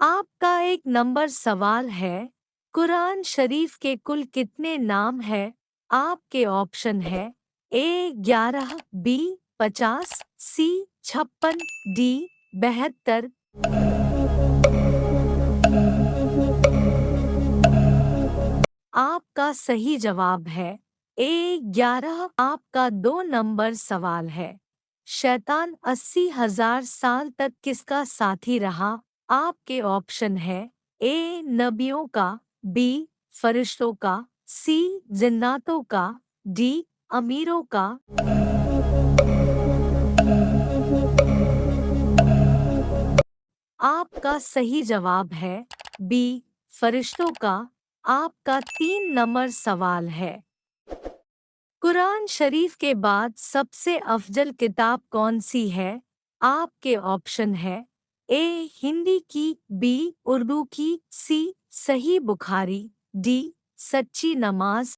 आपका एक नंबर सवाल है, कुरान शरीफ के कुल कितने नाम है? आपके ऑप्शन है ए 11, बी 50, सी 56, डी 72। आपका सही जवाब है ए 11। आपका 2 नंबर सवाल है, शैतान 80,000 साल तक किसका साथी रहा? आपके ऑप्शन है ए नबियों का, बी फरिश्तों का, सी जिन्नातों का, डी अमीरों का। आपका सही जवाब है बी फरिश्तों का। आपका 3 नंबर सवाल है, कुरान शरीफ के बाद सबसे अफजल किताब कौन सी है? आपके ऑप्शन है ए हिंदी की, बी उर्दू की, सी सही बुखारी, डी सच्ची नमाज।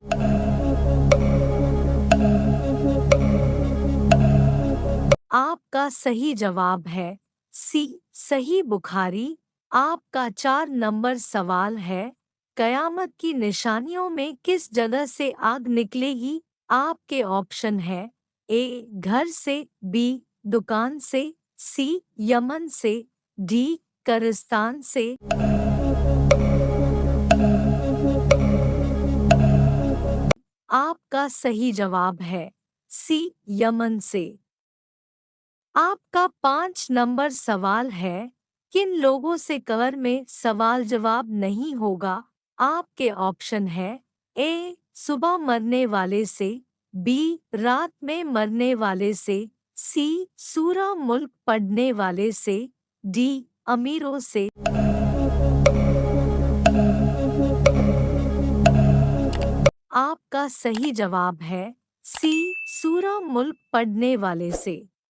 आपका सही जवाब है सी सही बुखारी। आपका 4 नंबर सवाल है, कयामत की निशानियों में किस जगह से आग निकलेगी? आपके ऑप्शन है ए घर से, बी दुकान से, सी यमन से, डी कब्रिस्तान से। आपका सही जवाब है सी यमन से। आपका 5 नंबर सवाल है, किन लोगों से कवर में सवाल जवाब नहीं होगा? आपके ऑप्शन है ए सुबह मरने वाले से, बी रात में मरने वाले से, सी सूरा मुल्क पढ़ने वाले से, डी अमीरों से। आपका सही जवाब है सी सूरा मुल्क पढ़ने वाले से।